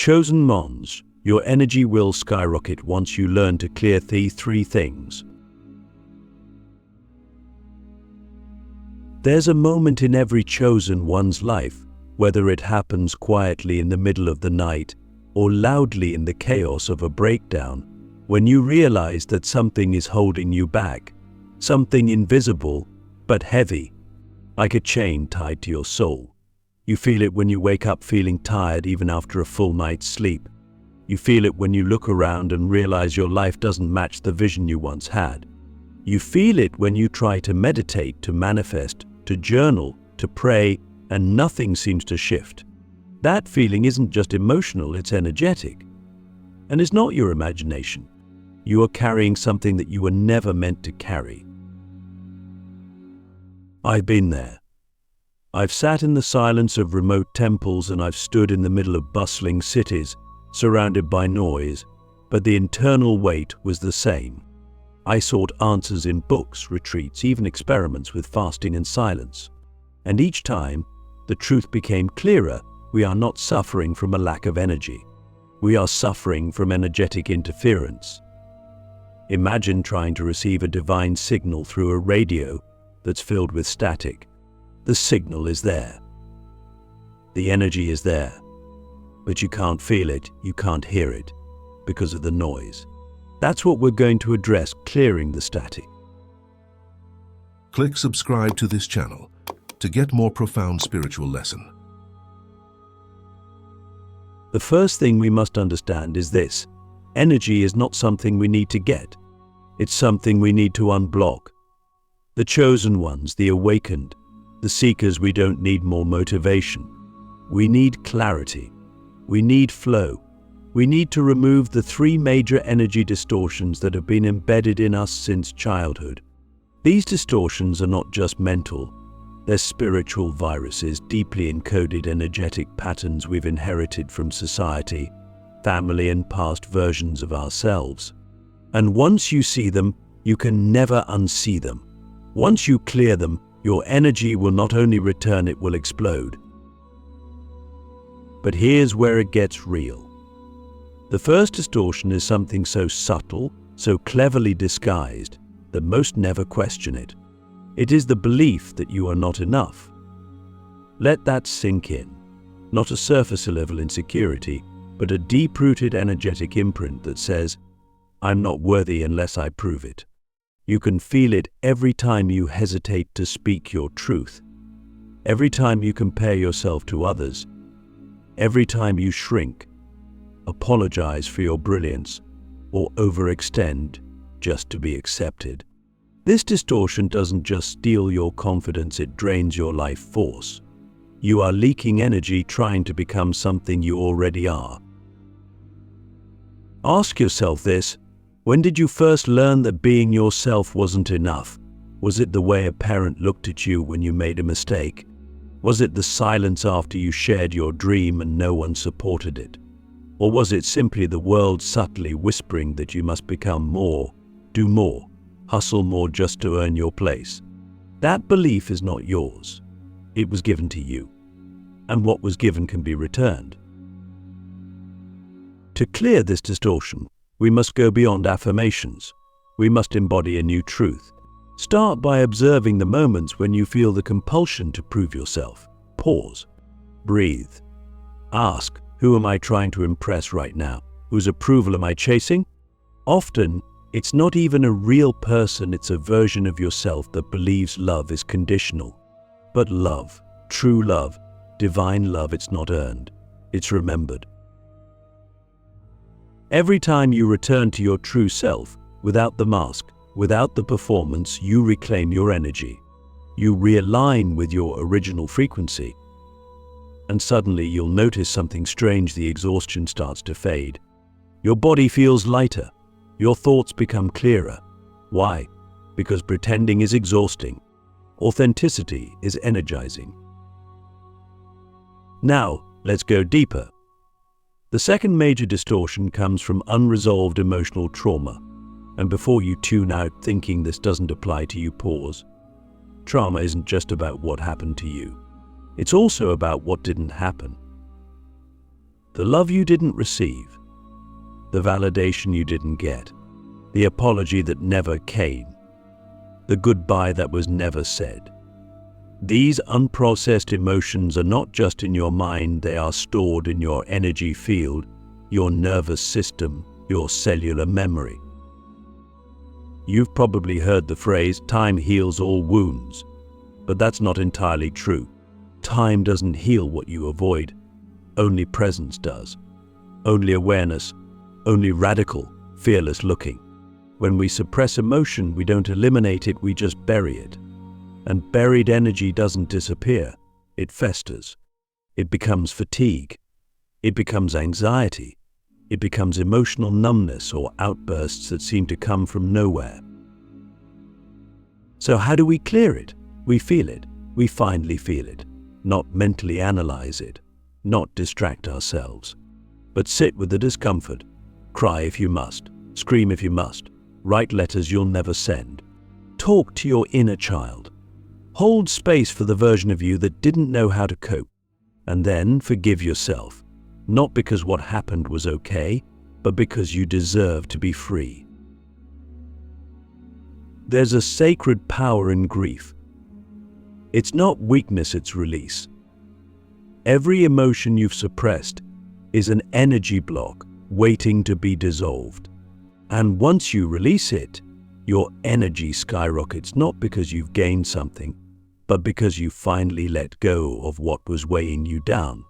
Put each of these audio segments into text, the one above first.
Chosen Mons, your energy will skyrocket once you learn to clear the three things. There's a moment in every chosen one's life, whether it happens quietly in the middle of the night or loudly in the chaos of a breakdown, when you realize that something is holding you back, something invisible but heavy, like a chain tied to your soul. You feel it when you wake up feeling tired even after a full night's sleep. You feel it when you look around and realize your life doesn't match the vision you once had. You feel it when you try to meditate, to manifest, to journal, to pray, and nothing seems to shift. That feeling isn't just emotional, it's energetic. And it's not your imagination. You are carrying something that you were never meant to carry. I've been there. I've sat in the silence of remote temples, and I've stood in the middle of bustling cities, surrounded by noise, but the internal weight was the same. I sought answers in books, retreats, even experiments with fasting and silence. And each time, the truth became clearer. We are not suffering from a lack of energy. We are suffering from energetic interference. Imagine trying to receive a divine signal through a radio that's filled with static. The signal is there. The energy is there. But you can't feel it, you can't hear it, because of the noise. That's what we're going to address, clearing the static. Click subscribe to this channel to get more profound spiritual lesson. The first thing we must understand is this: energy is not something we need to get. It's something we need to unblock. The chosen ones, the awakened, the seekers, we don't need more motivation. We need clarity. We need flow. We need to remove the three major energy distortions that have been embedded in us since childhood. These distortions are not just mental. They're spiritual viruses, deeply encoded energetic patterns we've inherited from society, family, and past versions of ourselves. And once you see them, you can never unsee them. Once you clear them, your energy will not only return, it will explode. But here's where it gets real. The first distortion is something so subtle, so cleverly disguised, that most never question it. It is the belief that you are not enough. Let that sink in. Not a surface-level insecurity, but a deep-rooted energetic imprint that says, I'm not worthy unless I prove it. You can feel it every time you hesitate to speak your truth, every time you compare yourself to others, every time you shrink, apologize for your brilliance, or overextend just to be accepted. This distortion doesn't just steal your confidence, it drains your life force. You are leaking energy trying to become something you already are. Ask yourself this: when did you first learn that being yourself wasn't enough? Was it the way a parent looked at you when you made a mistake? Was it the silence after you shared your dream and no one supported it? Or was it simply the world subtly whispering that you must become more, do more, hustle more just to earn your place? That belief is not yours. It was given to you. And what was given can be returned. To clear this distortion, we must go beyond affirmations. We must embody a new truth. Start by observing the moments when you feel the compulsion to prove yourself. Pause. Breathe. Ask, who am I trying to impress right now? Whose approval am I chasing? Often, it's not even a real person, it's a version of yourself that believes love is conditional. But love, true love, divine love, it's not earned, it's remembered. Every time you return to your true self, without the mask, without the performance, you reclaim your energy. You realign with your original frequency. And suddenly you'll notice something strange: the exhaustion starts to fade. Your body feels lighter. Your thoughts become clearer. Why? Because pretending is exhausting. Authenticity is energizing. Now, let's go deeper. The second major distortion comes from unresolved emotional trauma. And before you tune out thinking this doesn't apply to you, pause. Trauma isn't just about what happened to you. It's also about what didn't happen. The love you didn't receive, the validation you didn't get, the apology that never came, the goodbye that was never said. These unprocessed emotions are not just in your mind, they are stored in your energy field, your nervous system, your cellular memory. You've probably heard the phrase, time heals all wounds, but that's not entirely true. Time doesn't heal what you avoid. Only presence does. Only awareness, only radical, fearless looking. When we suppress emotion, we don't eliminate it, we just bury it. And buried energy doesn't disappear, it festers. It becomes fatigue. It becomes anxiety. It becomes emotional numbness or outbursts that seem to come from nowhere. So how do we clear it? We feel it. We finally feel it. Not mentally analyze it. Not distract ourselves. But sit with the discomfort. Cry if you must. Scream if you must. Write letters you'll never send. Talk to your inner child. Hold space for the version of you that didn't know how to cope. And then forgive yourself. Not because what happened was okay, but because you deserve to be free. There's a sacred power in grief. It's not weakness, it's release. Every emotion you've suppressed is an energy block waiting to be dissolved. And once you release it, your energy skyrockets, not because you've gained something, but because you finally let go of what was weighing you down.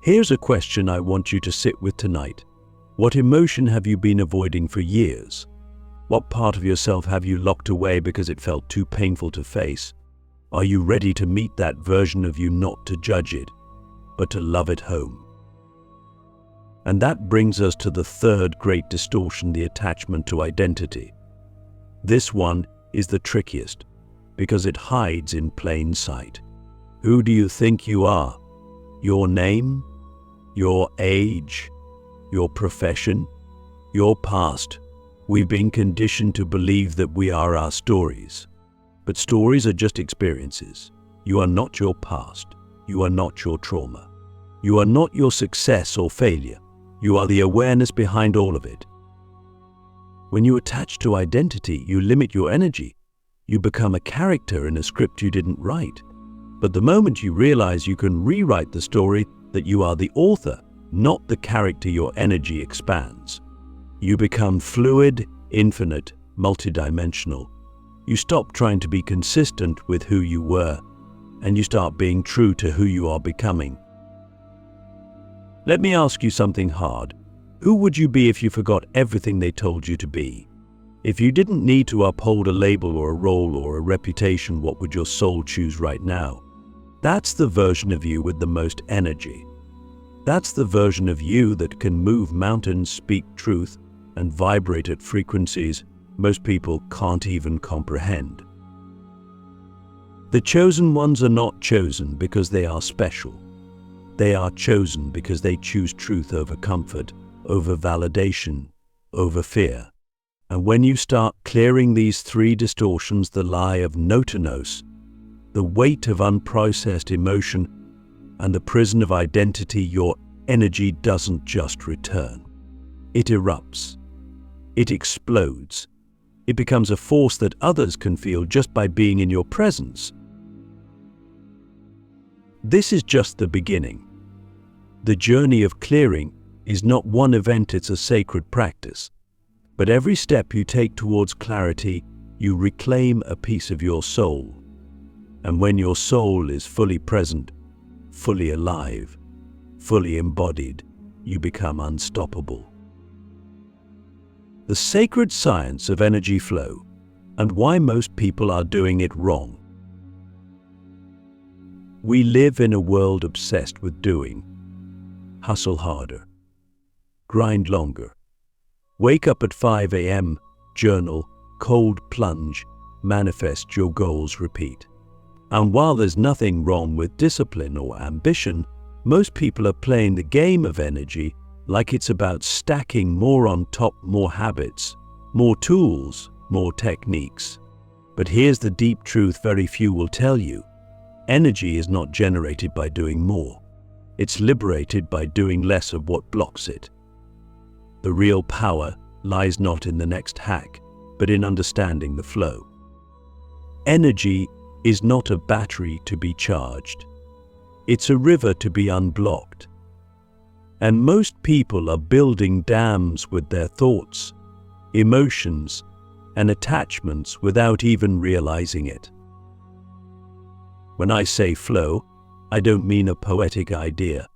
Here's a question I want you to sit with tonight. What emotion have you been avoiding for years? What part of yourself have you locked away because it felt too painful to face? Are you ready to meet that version of you, not to judge it, but to love it home? And that brings us to the third great distortion, the attachment to identity. This one is the trickiest because it hides in plain sight. Who do you think you are? Your name? Your age? Your profession? Your past? We've been conditioned to believe that we are our stories. But stories are just experiences. You are not your past. You are not your trauma. You are not your success or failure. You are the awareness behind all of it. When you attach to identity, you limit your energy. You become a character in a script you didn't write. But the moment you realize you can rewrite the story, that you are the author, not the character, your energy expands. You become fluid, infinite, multidimensional. You stop trying to be consistent with who you were, and you start being true to who you are becoming. Let me ask you something hard. Who would you be if you forgot everything they told you to be? If you didn't need to uphold a label or a role or a reputation, what would your soul choose right now? That's the version of you with the most energy. That's the version of you that can move mountains, speak truth, and vibrate at frequencies most people can't even comprehend. The chosen ones are not chosen because they are special. They are chosen because they choose truth over comfort, over validation, over fear. And when you start clearing these three distortions, the lie of no-to-nos, the weight of unprocessed emotion, and the prison of identity, your energy doesn't just return. It erupts. It explodes. It becomes a force that others can feel just by being in your presence. This is just the beginning. The journey of clearing is not one event, it's a sacred practice. But every step you take towards clarity, you reclaim a piece of your soul. And when your soul is fully present, fully alive, fully embodied, you become unstoppable. The sacred science of energy flow and why most people are doing it wrong. We live in a world obsessed with doing. Hustle harder. Grind longer. Wake up at 5 a.m., journal, cold plunge, manifest your goals, repeat. And while there's nothing wrong with discipline or ambition, most people are playing the game of energy like it's about stacking more on top, more habits, more tools, more techniques. But here's the deep truth very few will tell you. Energy is not generated by doing more. It's liberated by doing less of what blocks it. The real power lies not in the next hack, but in understanding the flow. Energy is not a battery to be charged. It's a river to be unblocked. And most people are building dams with their thoughts, emotions, and attachments without even realizing it. When I say flow, I don't mean a poetic idea.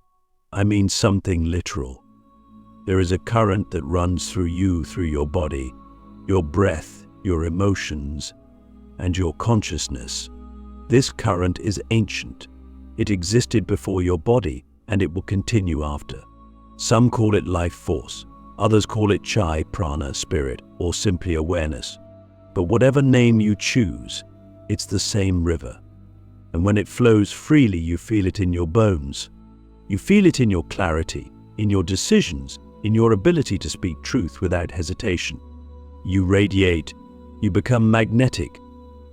I mean something literal. There is a current that runs through you, through your body, your breath, your emotions, and your consciousness. This current is ancient. It existed before your body, and it will continue after. Some call it life force. Others call it chai, prana, spirit, or simply awareness. But whatever name you choose, it's the same river. And when it flows freely, you feel it in your bones. You feel it in your clarity, in your decisions, in your ability to speak truth without hesitation. You radiate. You become magnetic.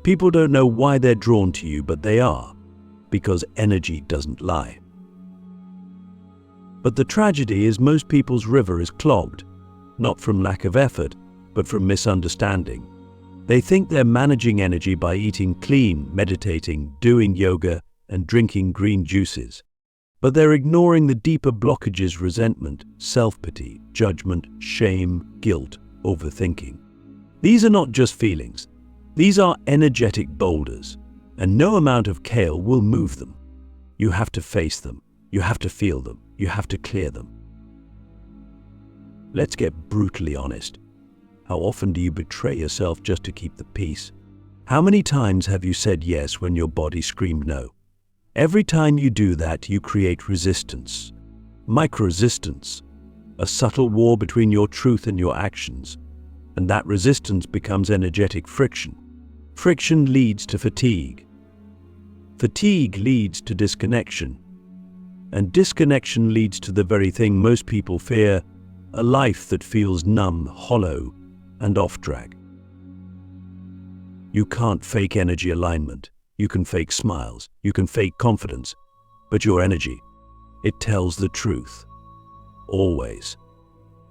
People don't know why they're drawn to you, but they are, because energy doesn't lie. But the tragedy is most people's river is clogged, not from lack of effort, but from misunderstanding. They think they're managing energy by eating clean, meditating, doing yoga, and drinking green juices. But they're ignoring the deeper blockages: resentment, self-pity, judgment, shame, guilt, overthinking. These are not just feelings. These are energetic boulders, and no amount of kale will move them. You have to face them. You have to feel them. You have to clear them. Let's get brutally honest. How often do you betray yourself just to keep the peace? How many times have you said yes when your body screamed no? Every time you do that, you create resistance, micro-resistance, a subtle war between your truth and your actions, and that resistance becomes energetic friction. Friction leads to fatigue. Fatigue leads to disconnection, and disconnection leads to the very thing most people fear: a life that feels numb, hollow, and off track. You can't fake energy alignment. You can fake smiles. You can fake confidence. But your energy, it tells the truth. Always.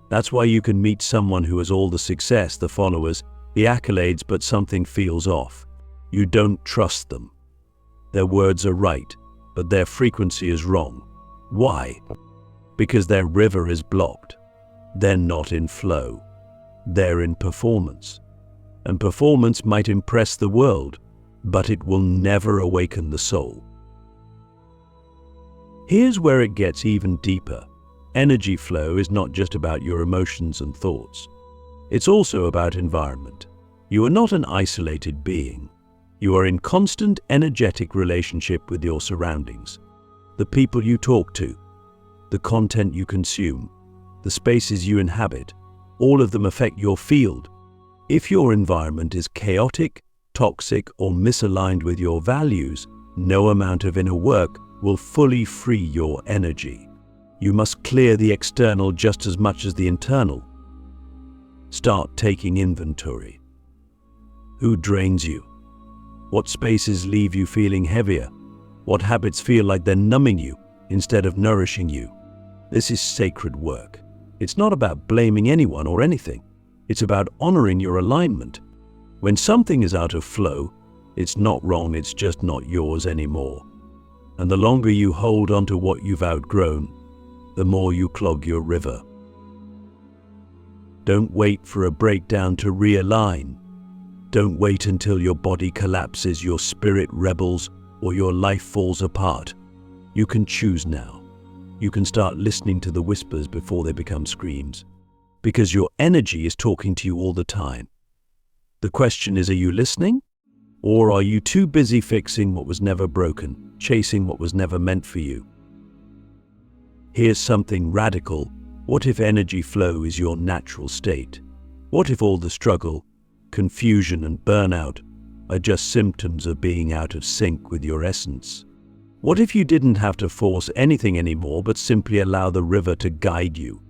That's why you can meet someone who has all the success, the followers, the accolades, but something feels off. You don't trust them. Their words are right, but their frequency is wrong. Why? Because their river is blocked. They're not in flow. They're in performance. And performance might impress the world, but it will never awaken the soul. Here's where it gets even deeper. Energy flow is not just about your emotions and thoughts. It's also about environment. You are not an isolated being. You are in constant energetic relationship with your surroundings. The people you talk to, the content you consume, the spaces you inhabit, all of them affect your field. If your environment is chaotic, toxic, or misaligned with your values, no amount of inner work will fully free your energy. You must clear the external just as much as the internal. Start taking inventory. Who drains you? What spaces leave you feeling heavier? What habits feel like they're numbing you instead of nourishing you? This is sacred work. It's not about blaming anyone or anything. It's about honoring your alignment. When something is out of flow, it's not wrong, it's just not yours anymore. And the longer you hold onto what you've outgrown, the more you clog your river. Don't wait for a breakdown to realign. Don't wait until your body collapses, your spirit rebels, or your life falls apart. You can choose now. You can start listening to the whispers before they become screams. Because your energy is talking to you all the time. The question is, are you listening? Or are you too busy fixing what was never broken, chasing what was never meant for you? Here's something radical. What if energy flow is your natural state? What if all the struggle, confusion, and burnout are just symptoms of being out of sync with your essence? What if you didn't have to force anything anymore, but simply allow the river to guide you?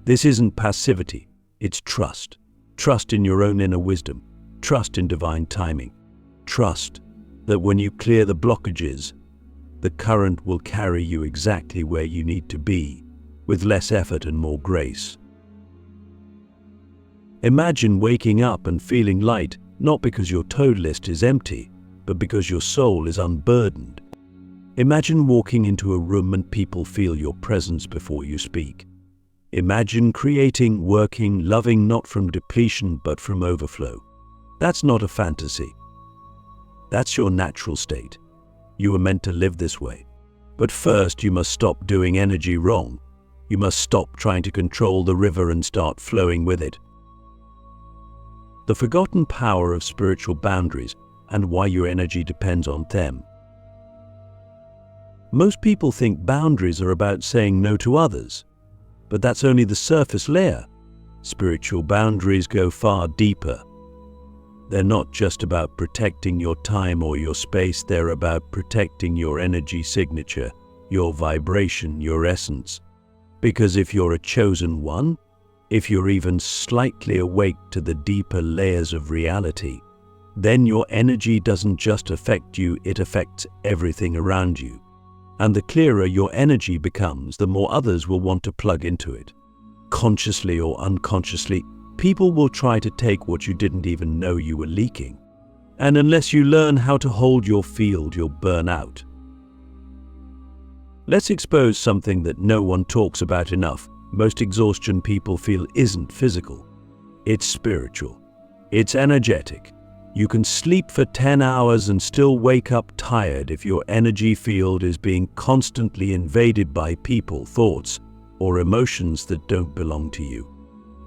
This isn't passivity, it's trust. Trust in your own inner wisdom. Trust in divine timing. Trust that when you clear the blockages, the current will carry you exactly where you need to be, with less effort and more grace. Imagine waking up and feeling light, not because your to-do list is empty, but because your soul is unburdened. Imagine walking into a room and people feel your presence before you speak. Imagine creating, working, loving not from depletion but from overflow. That's not a fantasy. That's your natural state. You were meant to live this way. But first you must stop doing energy wrong. You must stop trying to control the river and start flowing with it. The forgotten power of spiritual boundaries and why your energy depends on them. Most people think boundaries are about saying no to others, but that's only the surface layer. Spiritual boundaries go far deeper. They're not just about protecting your time or your space, they're about protecting your energy signature, your vibration, your essence. Because if you're a chosen one, if you're even slightly awake to the deeper layers of reality, then your energy doesn't just affect you, it affects everything around you. And the clearer your energy becomes, the more others will want to plug into it. Consciously or unconsciously, people will try to take what you didn't even know you were leaking. And unless you learn how to hold your field, you'll burn out. Let's expose something that no one talks about enough. Most exhaustion people feel isn't physical. It's spiritual. It's energetic. You can sleep for 10 hours and still wake up tired if your energy field is being constantly invaded by people, thoughts, or emotions that don't belong to you.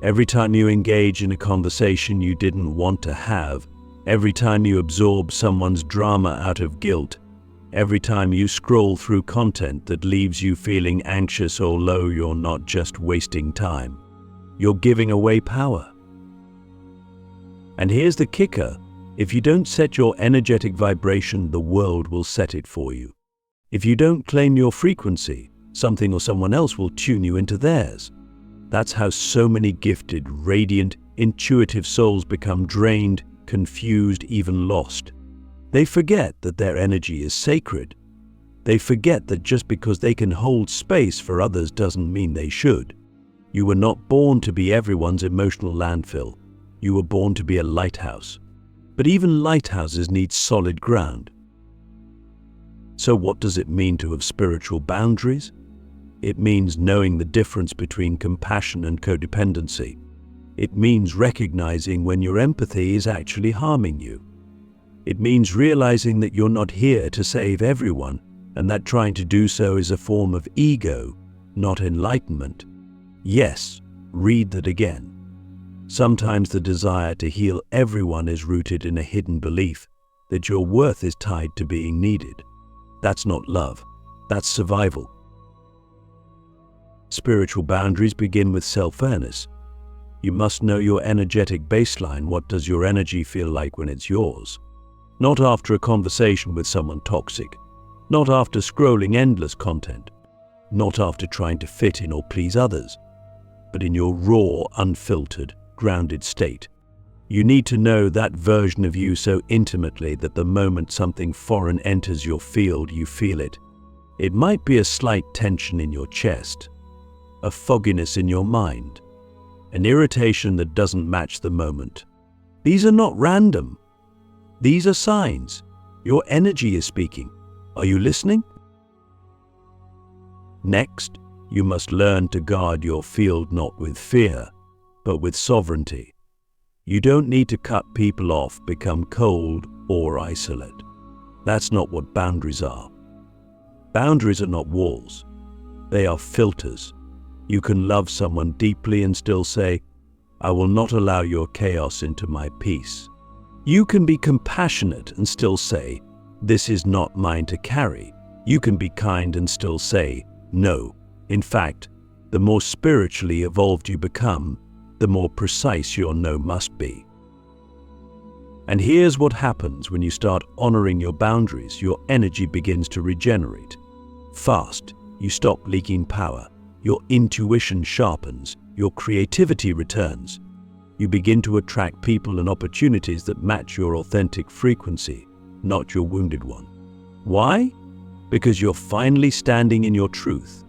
Every time you engage in a conversation you didn't want to have, every time you absorb someone's drama out of guilt, every time you scroll through content that leaves you feeling anxious or low, you're not just wasting time. You're giving away power. And here's the kicker. If you don't set your energetic vibration, the world will set it for you. If you don't claim your frequency, something or someone else will tune you into theirs. That's how so many gifted, radiant, intuitive souls become drained, confused, even lost. They forget that their energy is sacred. They forget that just because they can hold space for others doesn't mean they should. You were not born to be everyone's emotional landfill. You were born to be a lighthouse. But even lighthouses need solid ground. So what does it mean to have spiritual boundaries? It means knowing the difference between compassion and codependency. It means recognizing when your empathy is actually harming you. It means realizing that you're not here to save everyone, and that trying to do so is a form of ego, not enlightenment. Yes, read that again. Sometimes the desire to heal everyone is rooted in a hidden belief that your worth is tied to being needed. That's not love, that's survival. Spiritual boundaries begin with self-awareness. You must know your energetic baseline. What does your energy feel like when it's yours? Not after a conversation with someone toxic, not after scrolling endless content, not after trying to fit in or please others, but in your raw, unfiltered, grounded state. You need to know that version of you so intimately that the moment something foreign enters your field, you feel it. It might be a slight tension in your chest, a fogginess in your mind, an irritation that doesn't match the moment. These are not random. These are signs. Your energy is speaking. Are you listening? Next, you must learn to guard your field not with fear, but with sovereignty. You don't need to cut people off, become cold, or isolate. That's not what boundaries are. Boundaries are not walls. They are filters. You can love someone deeply and still say, "I will not allow your chaos into my peace." You can be compassionate and still say, "This is not mine to carry." You can be kind and still say, "No." In fact, the more spiritually evolved you become, the more precise your no must be. And here's what happens when you start honoring your boundaries. Your energy begins to regenerate. Fast, you stop leaking power. Your intuition sharpens. Your creativity returns. You begin to attract people and opportunities that match your authentic frequency, not your wounded one. Why? because you're finally standing in your truth,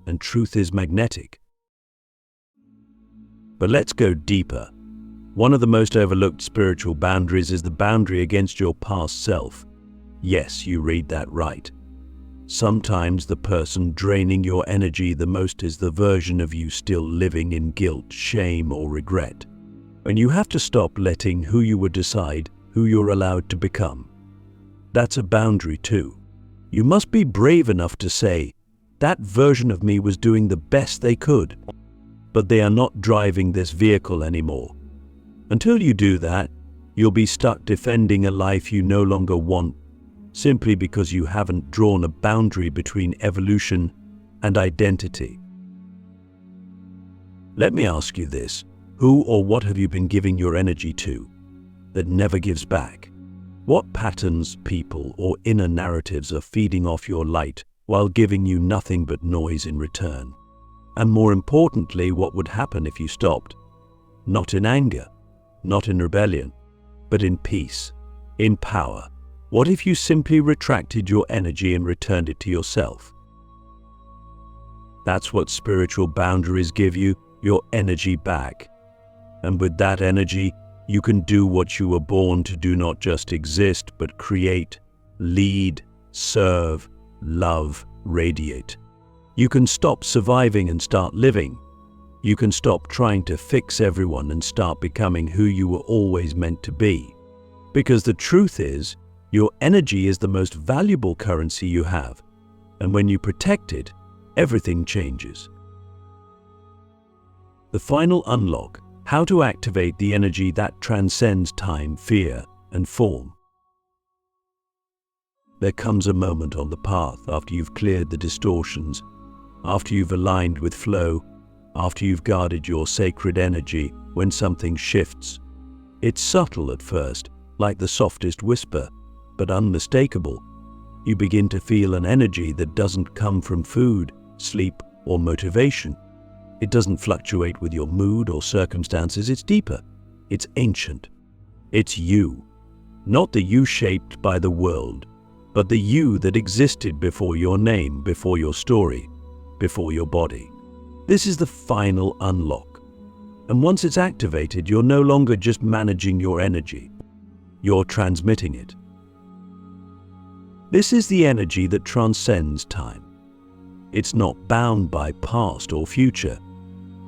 and truth is magnetic. But let's go deeper. One of the most overlooked spiritual boundaries is the boundary against your past self. Yes, you read that right. Sometimes the person draining your energy the most is the version of you still living in guilt, shame, or regret. And you have to stop letting who you were decide who you're allowed to become. That's a boundary too. You must be brave enough to say, that version of me was doing the best they could, but they are not driving this vehicle anymore. Until you do that, you'll be stuck defending a life you no longer want, simply because you haven't drawn a boundary between evolution and identity. Let me ask you this: who or what have you been giving your energy to that never gives back? What patterns, people, or inner narratives are feeding off your light while giving you nothing but noise in return? And more importantly, what would happen if you stopped? Not in anger, not in rebellion, but in peace, in power. What if you simply retracted your energy and returned it to yourself? That's what spiritual boundaries give you, your energy back. And with that energy, you can do what you were born to do, not just exist, but create, lead, serve, love, radiate. You can stop surviving and start living. You can stop trying to fix everyone and start becoming who you were always meant to be. Because the truth is, your energy is the most valuable currency you have. And when you protect it, everything changes. The final unlock: how to activate the energy that transcends time, fear, and form. There comes a moment on the path after you've cleared the distortions, after you've aligned with flow, after you've guarded your sacred energy, when something shifts. It's subtle at first, like the softest whisper, but unmistakable. You begin to feel an energy that doesn't come from food, sleep, or motivation. It doesn't fluctuate with your mood or circumstances. It's deeper. It's ancient. It's you. Not the you shaped by the world, but the you that existed before your name, before your story, before your body. This is the final unlock. And once it's activated, you're no longer just managing your energy. You're transmitting it. This is the energy that transcends time. It's not bound by past or future.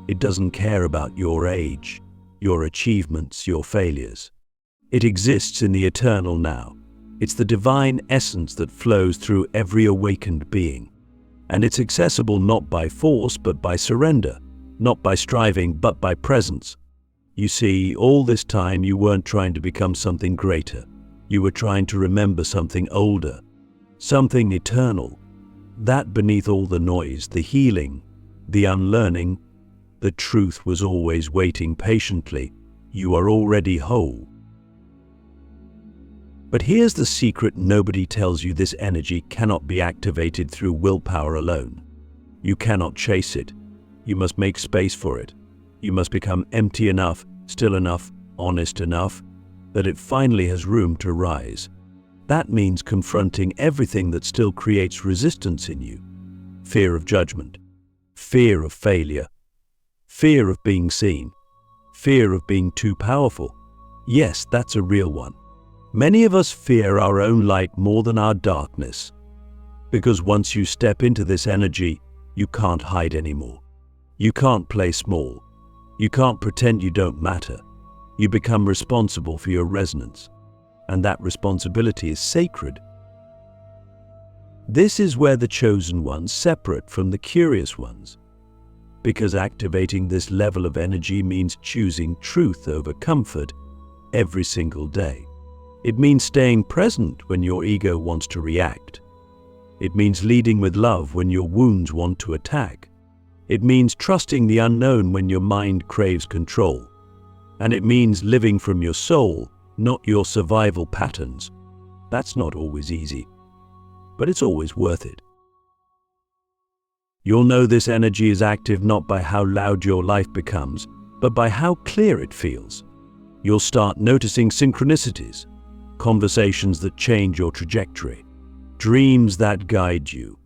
It doesn't care about your age, your achievements, your failures. It exists in the eternal now. It's the divine essence that flows through every awakened being. And it's accessible not by force but by surrender, not by striving but by presence. You see, all this time you weren't trying to become something greater. You were trying to remember something older, something eternal. That beneath all the noise, the healing, the unlearning, the truth was always waiting patiently. You are already whole. But here's the secret nobody tells you: this energy cannot be activated through willpower alone. You cannot chase it. You must make space for it. You must become empty enough, still enough, honest enough, that it finally has room to rise. That means confronting everything that still creates resistance in you. Fear of judgment, fear of failure, fear of being seen, fear of being too powerful. Yes, that's a real one. Many of us fear our own light more than our darkness, because once you step into this energy, you can't hide anymore. You can't play small. You can't pretend you don't matter. You become responsible for your resonance, and that responsibility is sacred. This is where the chosen ones separate from the curious ones, because activating this level of energy means choosing truth over comfort every single day. It means staying present when your ego wants to react. It means leading with love when your wounds want to attack. It means trusting the unknown when your mind craves control. And it means living from your soul, not your survival patterns. That's not always easy, but it's always worth it. You'll know this energy is active not by how loud your life becomes, but by how clear it feels. You'll start noticing synchronicities, conversations that change your trajectory, dreams that guide you,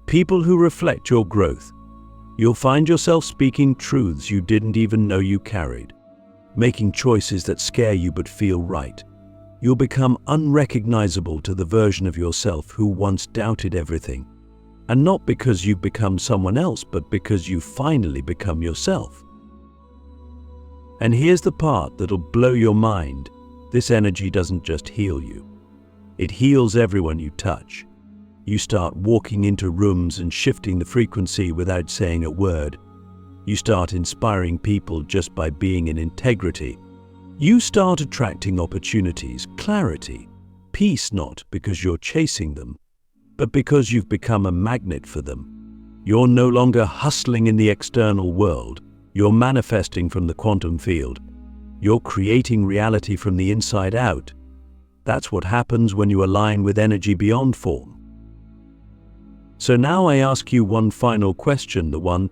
people who reflect your growth. You'll find yourself speaking truths you didn't even know you carried, making choices that scare you but feel right. You'll become unrecognizable to the version of yourself who once doubted everything. And not because you've become someone else, but because you've finally become yourself. And here's the part that'll blow your mind. This energy doesn't just heal you. It heals everyone you touch. You start walking into rooms and shifting the frequency without saying a word. You start inspiring people just by being in integrity. You start attracting opportunities, clarity, peace, not because you're chasing them, but because you've become a magnet for them. You're no longer hustling in the external world. You're manifesting from the quantum field. You're creating reality from the inside out. That's what happens when you align with energy beyond form. So now I ask you one final question, the one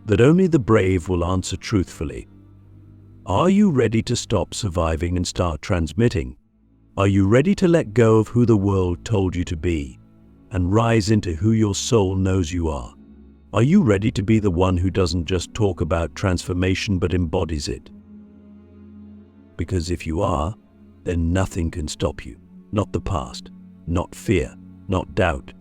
that only the brave will answer truthfully. Are you ready to stop surviving and start transmitting? Are you ready to let go of who the world told you to be and rise into who your soul knows you are? Are you ready to be the one who doesn't just talk about transformation but embodies it? Because if you are, then nothing can stop you. Not the past, not fear, not doubt.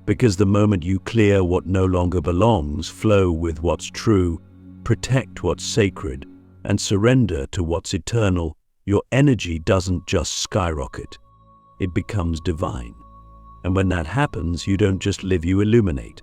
Because the moment you clear what no longer belongs, flow with what's true, protect what's sacred, and surrender to what's eternal, your energy doesn't just skyrocket. It becomes divine. And when that happens, you don't just live, you illuminate.